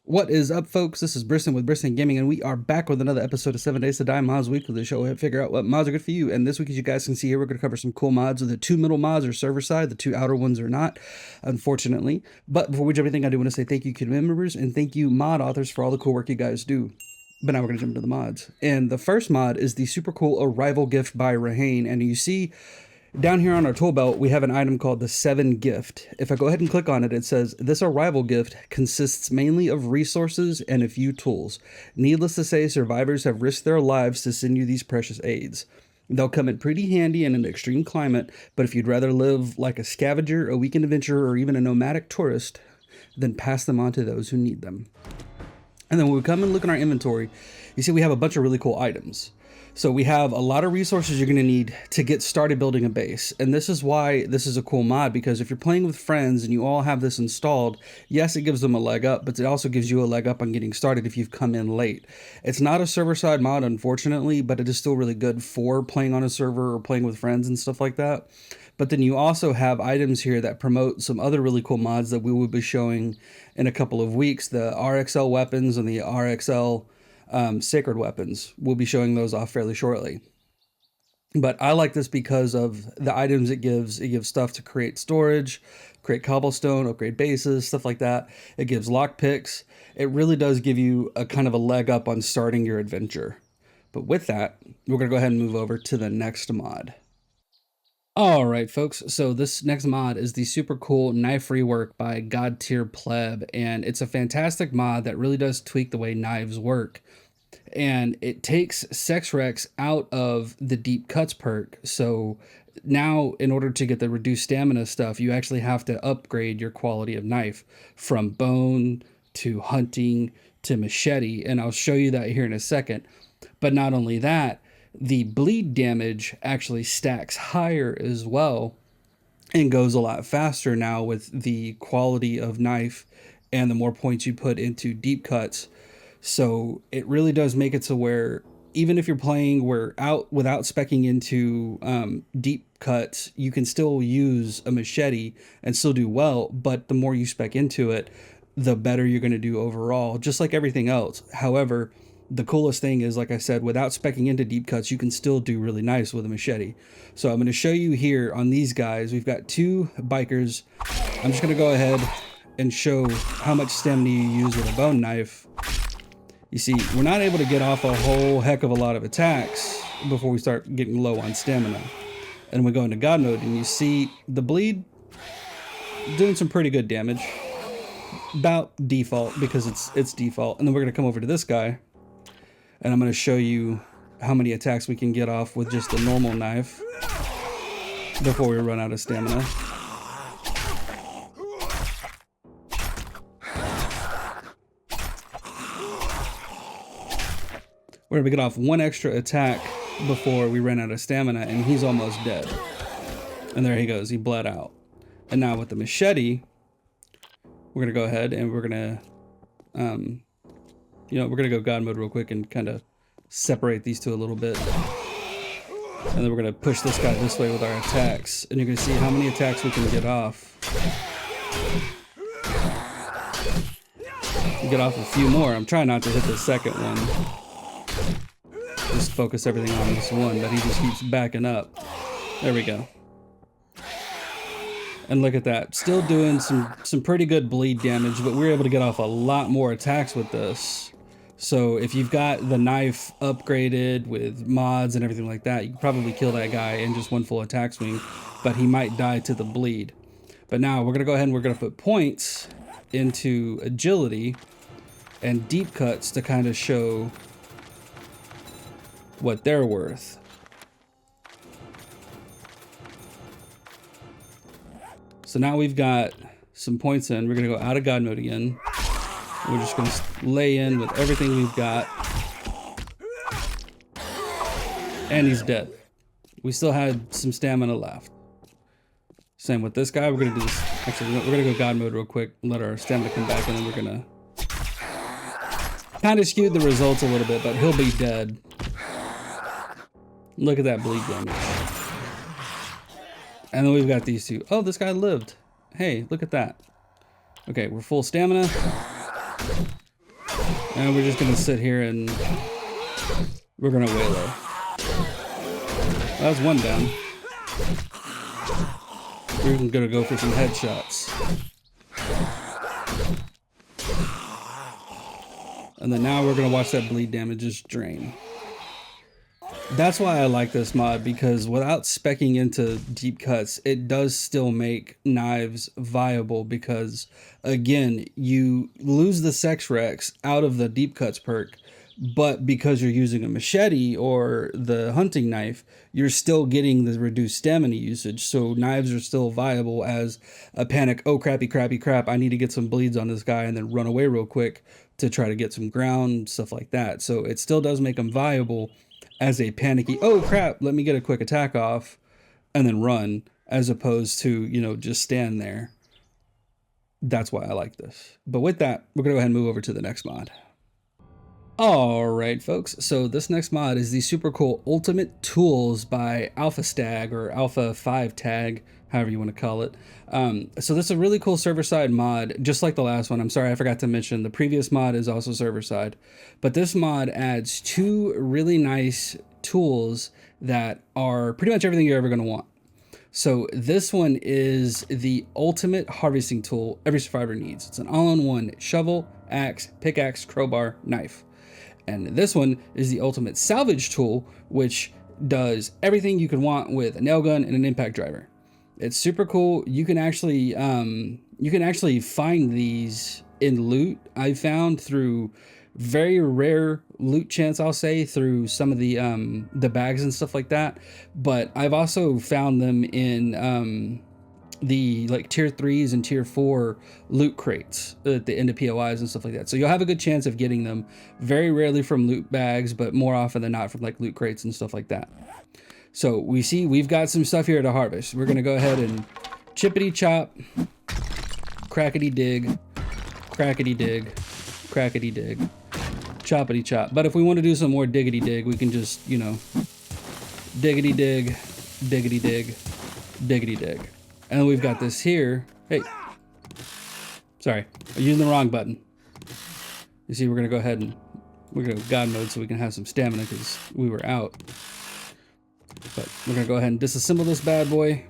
What is up, folks? This is Briston with Briston Gaming, and we are back with another episode of 7 Days to Die Mods Weekly, the show where we figure out what mods are good for you. And this week, as you guys can see here, we're going to cover some cool mods. The two middle mods are server side, the two outer ones are not, unfortunately. But before we jump anything, I do want to say thank you, community members, and thank you, mod authors, for all the cool work you guys do. But now we're going to jump into the mods. And the first mod is the super cool Arrival Gift by Rahane. And you see down here on our tool belt, we have an item called the 7 Gift. If I go ahead and click on it, it says, this arrival gift consists mainly of resources and a few tools. Needless to say, survivors have risked their lives to send you these precious aids. They'll come in pretty handy in an extreme climate, but if you'd rather live like a scavenger, a weekend adventurer, or even a nomadic tourist, then pass them on to those who need them. And then when we come and look in our inventory, you see we have a bunch of really cool items. So we have a lot of resources you're going to need to get started building a base. And this is why this is a cool mod, because if you're playing with friends and you all have this installed, yes, it gives them a leg up, but it also gives you a leg up on getting started if you've come in late. It's not a server side mod, unfortunately, but it is still really good for playing on a server or playing with friends and stuff like that. But then you also have items here that promote some other really cool mods that we will be showing in a couple of weeks. The RXL weapons and the RXL sacred weapons. We'll be showing those off fairly shortly. But I like this because of the items it gives. It gives stuff to create storage, create cobblestone, upgrade bases, stuff like that. It gives lockpicks. It really does give you a kind of a leg up on starting your adventure. But with that, we're going to go ahead and move over to the next mod. Alright folks, so this next mod is the super cool Knife Rework by God Tier Pleb, and it's a fantastic mod that really does tweak the way knives work. And it takes Sex Rex out of the Deep Cuts perk, so now in order to get the reduced stamina stuff, you actually have to upgrade your quality of knife from bone to hunting to machete, and I'll show you that here in a second. But not only that, the bleed damage actually stacks higher as well and goes a lot faster now with the quality of knife and the more points you put into deep cuts. So it really does make it to where even if you're playing without speccing into deep cuts, you can still use a machete and still do well, but the more you spec into it, the better you're going to do overall, just like everything else. However, the coolest thing is, like I said, without speccing into deep cuts, you can still do really nice with a machete. So I'm going to show you here on these guys. We've got two bikers. I'm just going to go ahead and show how much stamina you use with a bone knife. You see, we're not able to get off a whole heck of a lot of attacks before we start getting low on stamina. And we go into God mode, and you see the bleed doing some pretty good damage. About default, because it's default. And then we're going to come over to this guy. And I'm going to show you how many attacks we can get off with just a normal knife before we run out of stamina. We're going to get off one extra attack before we run out of stamina, and he's almost dead. And there he goes, he bled out. And now with the machete, we're going to go ahead and we're going to we're going to go God mode real quick and kind of separate these two a little bit. And then we're going to push this guy this way with our attacks. And you're going to see how many attacks we can get off. Get off a few more. I'm trying not to hit the second one. Just focus everything on this one, but he just keeps backing up. There we go. And look at that. Still doing some pretty good bleed damage, but we're able to get off a lot more attacks with this. So if you've got the knife upgraded with mods and everything like that, you can probably kill that guy in just one full attack swing, but he might die to the bleed. But now we're going to go ahead and we're going to put points into agility and deep cuts to kind of show what they're worth. So now we've got some points in. We're going to go out of God mode again. We're just going to lay in with everything we've got. And he's dead. We still had some stamina left. Same with this guy. We're going to do this. Actually, we're going to go God mode real quick and let our stamina come back, and then we're going to kind of skew the results a little bit, but he'll be dead. Look at that bleed damage. And then we've got these two. Oh, this guy lived. Hey, look at that. Okay, we're full stamina. And we're just gonna sit here and we're gonna waylay. That's one down. We're gonna go for some headshots. And then now we're gonna watch that bleed damage just drain. That's why I like this mod, because without speccing into deep cuts, it does still make knives viable, because again, you lose the sex rex out of the deep cuts perk, but because you're using a machete or the hunting knife, you're still getting the reduced stamina usage. So knives are still viable as a panic, oh crappy crap, I need to get some bleeds on this guy and then run away real quick to try to get some ground, stuff like that. So it still does make them viable as a panicky, oh crap, let me get a quick attack off and then run, as opposed to, you know, just stand there. That's why I like this. But with that, we're gonna go ahead and move over to the next mod. All right, folks. So this next mod is the super cool Ultimate Tools by Alpha Stag, or Alpha 5 Tag, however you want to call it. So this is a really cool server-side mod, just like the last one. I'm sorry, I forgot to mention the previous mod is also server-side, but this mod adds 2 really nice tools that are pretty much everything you're ever going to want. So this one is the ultimate harvesting tool every survivor needs. It's an all-in-one shovel, axe, pickaxe, crowbar, knife. And this one is the ultimate salvage tool, which does everything you can want with a nail gun and an impact driver. It's super cool. You can actually find these in loot. I found through very rare loot chance, I'll say, through some of the bags and stuff like that. But I've also found them in the like tier 3s and tier 4 loot crates at the end of POIs and stuff like that. So you'll have a good chance of getting them, very rarely from loot bags, but more often than not from like loot crates and stuff like that. So we've got some stuff here to harvest. We're gonna go ahead and chippity chop, crackety dig, crackety dig, crackety dig, choppity chop. But if we want to do some more diggity dig, we can just, you know, diggity dig, diggity dig, diggity dig. And we've got this here. Hey, sorry, I'm using the wrong button. You see, we're gonna go ahead and we're gonna go God mode so we can have some stamina because we were out. But we're gonna go ahead and disassemble this bad boy.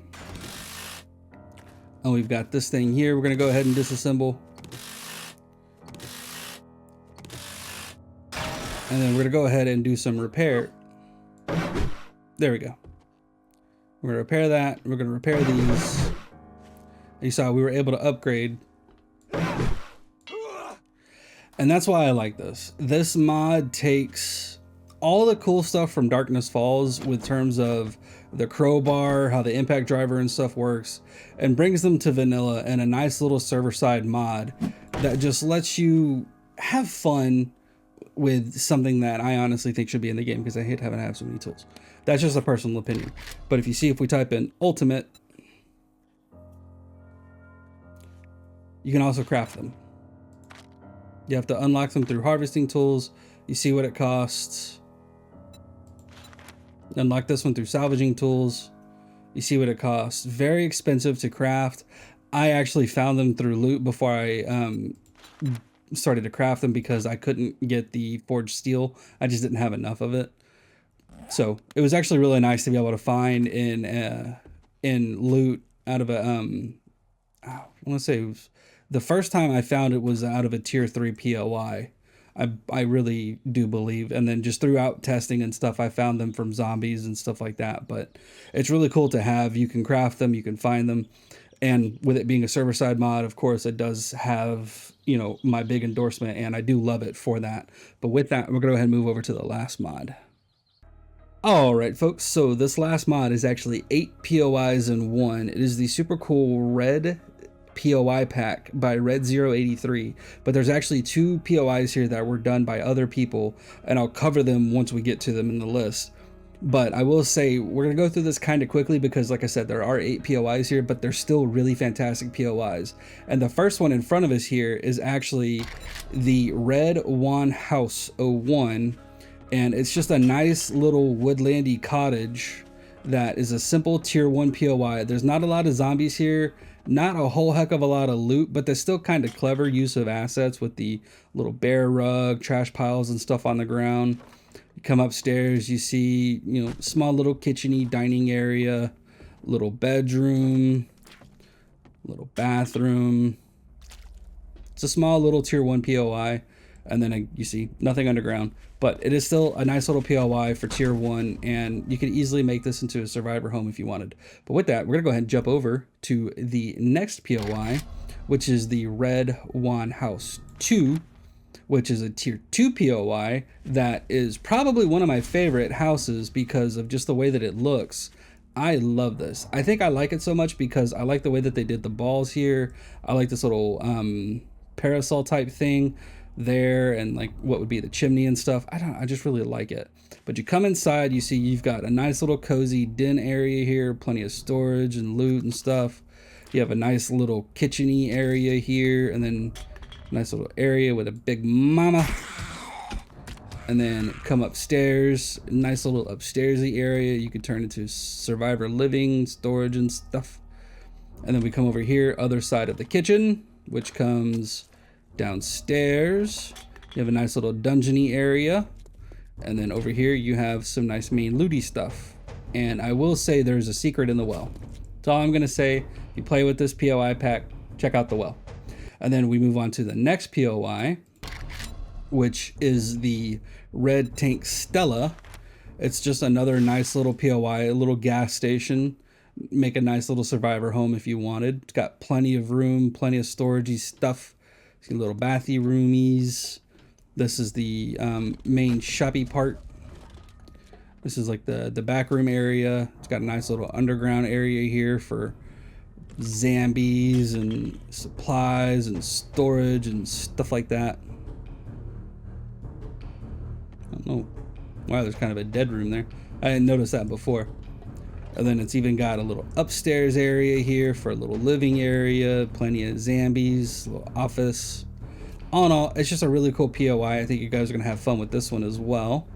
And we've got this thing here. We're gonna go ahead and disassemble. And then we're gonna go ahead and do some repair. There we go. We're gonna repair that. We're gonna repair these. You saw we were able to upgrade. And that's why I like this. This mod takes all the cool stuff from Darkness Falls with terms of the crowbar, how the impact driver and stuff works, and brings them to vanilla in a nice little server side mod that just lets you have fun with something that I honestly think should be in the game, because I hate having to have so many tools. That's just a personal opinion. But if you see, if we type in ultimate, you can also craft them. You have to unlock them through harvesting tools. You see what it costs. Unlock this one through salvaging tools. You see what it costs. Very expensive to craft. I actually found them through loot before I started to craft them, because I couldn't get the forged steel. I just didn't have enough of it. So it was actually really nice to be able to find in loot out of a I want to say it was, the first time I found it was out of a tier 3 POI. I really do believe. And then just throughout testing and stuff, I found them from zombies and stuff like that. But it's really cool to have. You can craft them, you can find them. And with it being a server side mod, of course, it does have, you know, my big endorsement, and I do love it for that. But with that, we're going to go ahead and move over to the last mod. All right, folks. So this last mod is actually 8 POIs in one. It is the super cool red POI pack by Red083, but there's actually 2 POIs here that were done by other people, and I'll cover them once we get to them in the list. But I will say we're gonna go through this kind of quickly because, like I said, there are 8 POIs here, but they're still really fantastic POIs. And the first one in front of us here is actually the Red Wan House 01, and it's just a nice little woodlandy cottage that is a simple tier 1 POI. There's not a lot of zombies here. Not a whole heck of a lot of loot, but there's still kind of clever use of assets with the little bear rug, trash piles and stuff on the ground. You come upstairs, you see, you know, small little kitchen-y dining area, little bedroom, little bathroom. It's a small little tier 1 POI, and then you see nothing underground, but it is still a nice little POI for tier 1, and you could easily make this into a survivor home if you wanted. But with that, we're gonna go ahead and jump over to the next POI, which is the Red Wand House 2, which is a tier 2 POI that is probably one of my favorite houses because of just the way that it looks. I love this. I think I like it so much because I like the way that they did the balls here. I like this little parasol type thing there, and like what would be the chimney and stuff. I just really like it. But you come inside, you see you've got a nice little cozy den area here, plenty of storage and loot and stuff. You have a nice little kitchen-y area here, and then a nice little area with a big mama. And then come upstairs, nice little upstairsy area. You could turn into survivor living, storage and stuff. And then we come over here, other side of the kitchen, which comes downstairs. You have a nice little dungeony area. And then over here you have some nice main looty stuff. And I will say there's a secret in the well. That's all I'm gonna say. If you play with this POI pack, check out the well. And then we move on to the next POI, which is the Red Tank Stella. It's just another nice little POI, a little gas station. Make a nice little survivor home if you wanted. It's got plenty of room, plenty of storagey stuff. See little bathy roomies. This is the main shoppy part. This is like the back room area. It's got a nice little underground area here for zombies and supplies and storage and stuff like that. I don't know. Wow, there's kind of a dead room there. I didn't notice that before. And then it's even got a little upstairs area here for a little living area, plenty of zombies, a little office. All in all, it's just a really cool POI. I think you guys are gonna have fun with this one as well.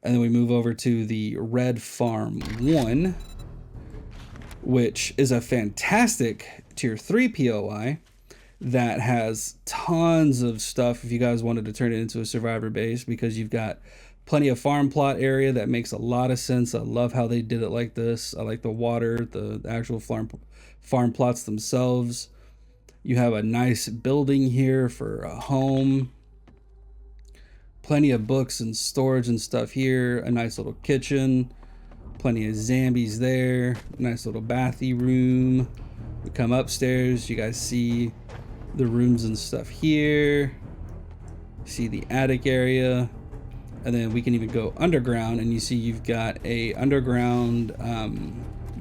And then we move over to the Red Farm 1, which is a fantastic tier 3 POI that has tons of stuff if you guys wanted to turn it into a survivor base, because you've got plenty of farm plot area that makes a lot of sense. I love how they did it like this. I like the water, the actual farm plots themselves. You have a nice building here for a home. Plenty of books and storage and stuff here. A nice little kitchen. Plenty of zombies there. Nice little bathy room. We come upstairs. You guys see the rooms and stuff here. See the attic area. And then we can even go underground, and you see you've got a underground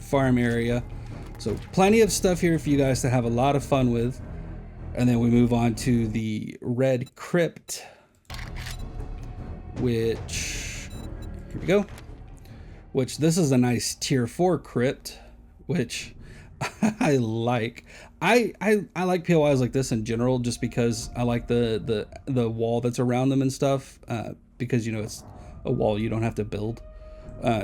farm area. So plenty of stuff here for you guys to have a lot of fun with. And then we move on to the Red Crypt, which, here we go. Which this is a nice tier 4 crypt, which I like. I like POIs like this in general, just because I like the wall that's around them and stuff. Because, you know, it's a wall you don't have to build.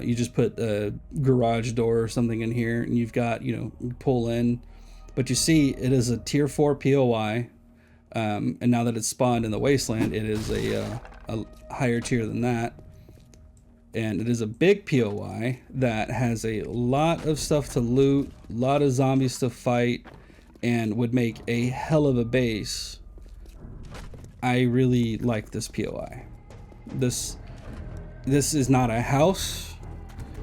You just put a garage door or something in here, and you've got, you know, you pull in. But you see, it is a tier 4 POI, and now that it's spawned in the wasteland, it is a higher tier than that. And it is a big POI that has a lot of stuff to loot, a lot of zombies to fight, and would make a hell of a base. I really like this POI. This is not a house,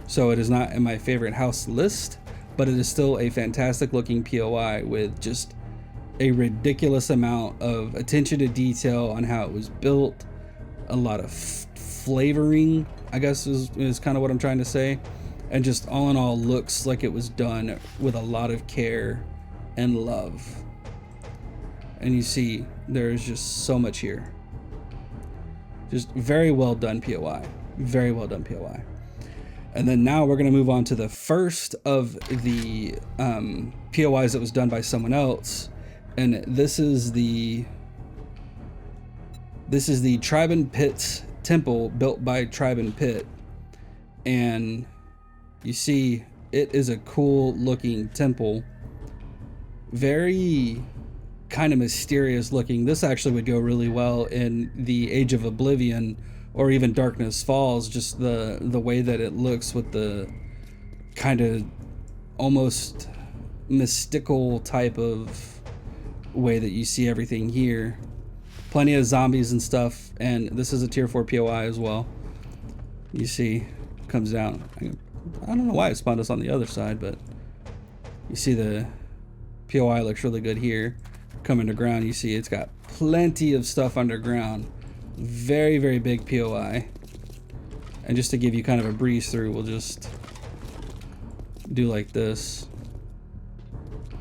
so it is not in my favorite house list, but it is still a fantastic looking POI with just a ridiculous amount of attention to detail on how it was built. A lot of flavoring, I guess is kind of what I'm trying to say, and just all in all looks like it was done with a lot of care and love. And you see there's just so much here. Just very well done POI. Very well done POI. And then now we're going to move on to the first of the POIs that was done by someone else. And this is the Tribe and Pit's temple built by Tribe and Pit. And you see it is a cool looking temple Very kind of mysterious looking. This actually would go really well in the Age of Oblivion or even Darkness Falls, just the way that it looks with the kind of almost mystical type of way that you see everything here. Plenty of zombies and stuff, and this is a tier 4 POI as well. You see, comes down. I don't know why it spawned us on the other side, but you see the POI looks really good here. Come underground, you see it's got plenty of stuff underground. Very, very big POI. And just to give you kind of a breeze through, we'll just do like this.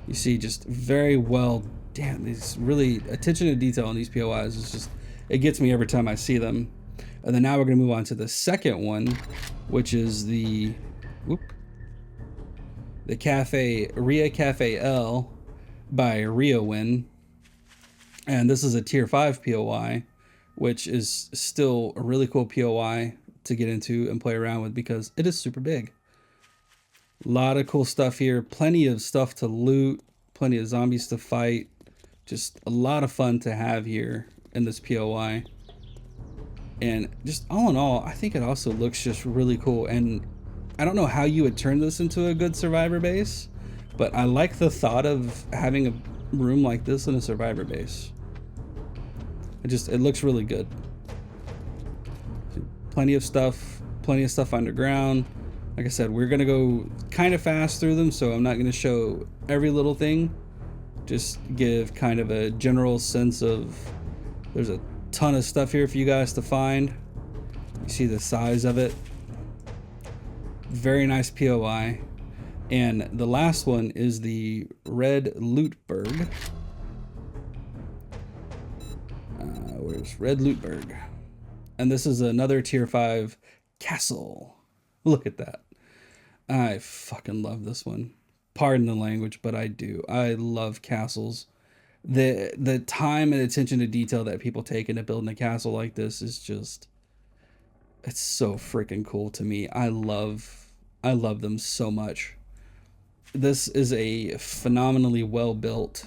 You see just very well, damn, these really, attention to detail on these POIs is just, it gets me every time I see them. And then now we're gonna move on to the second one, which is the Cafe, Ria Cafe L by Rework. And this is a tier 5 POI, which is still a really cool POI to get into and play around with because it is super big. A lot of cool stuff here, plenty of stuff to loot, plenty of zombies to fight. Just a lot of fun to have here in this POI. And just all in all, I think it also looks just really cool. And I don't know how you would turn this into a good survivor base, but I like the thought of having a room like this in a survivor base. It looks really good. Plenty of stuff underground. Like I said, we're gonna go kind of fast through them, so I'm not gonna show every little thing. Just give kind of a general sense of, there's a ton of stuff here for you guys to find. You see the size of it. Very nice POI. And the last one is the Red Lootberg. Where's Red Lootberg? And this is another tier 5 castle. Look at that. I fucking love this one. Pardon the language, but I do. I love castles. The time and attention to detail that people take into building a castle like this is just, it's so freaking cool to me. I love them so much. This is a phenomenally well built,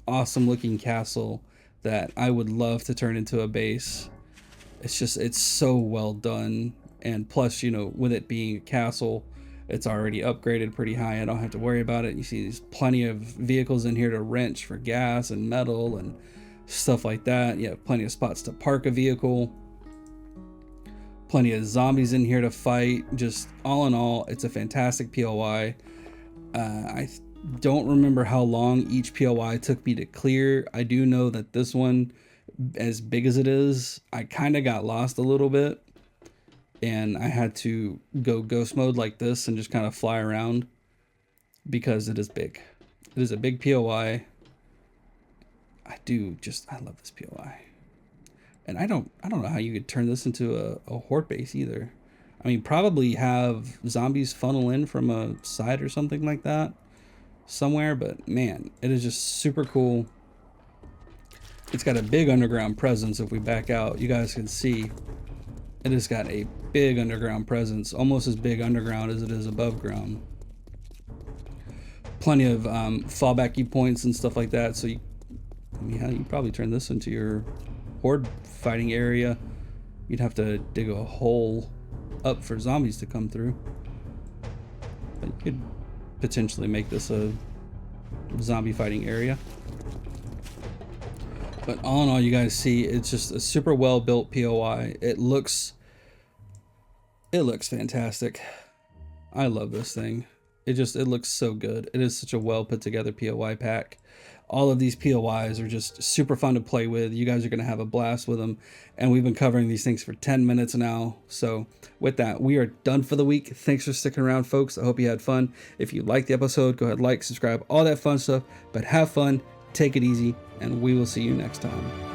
awesome looking castle that I would love to turn into a base. It's so well done. And plus, you know, with it being a castle, it's already upgraded pretty high. I don't have to worry about it. You see there's plenty of vehicles in here to wrench for gas and metal and stuff like that. You have plenty of spots to park a vehicle. Plenty of zombies in here to fight. Just all in all, it's a fantastic POI. I don't remember how long each POI took me to clear. I do know that this one, as big as it is, I kind of got lost a little bit. And I had to go ghost mode like this and just kind of fly around because it is big. It is a big POI. I love this POI. And I don't know how you could turn this into a horde base either. I mean, probably have zombies funnel in from a side or something like that somewhere, but man, it is just super cool. It's got a big underground presence. If we back out, you guys can see it has got a big underground presence, almost as big underground as it is above ground. Plenty of fallbacky points and stuff like that. So you probably turn this into your horde fighting area. You'd have to dig a hole up for zombies to come through. But you could potentially make this a zombie fighting area. But all in all, you guys see, it's just a super well built POI. It looks fantastic. I love this thing. It looks so good. It is such a well put together POI pack. All of these POIs are just super fun to play with. You guys are going to have a blast with them. And we've been covering these things for 10 minutes now. So with that, we are done for the week. Thanks for sticking around, folks. I hope you had fun. If you liked the episode, go ahead, like, subscribe, all that fun stuff. But have fun, take it easy, and we will see you next time.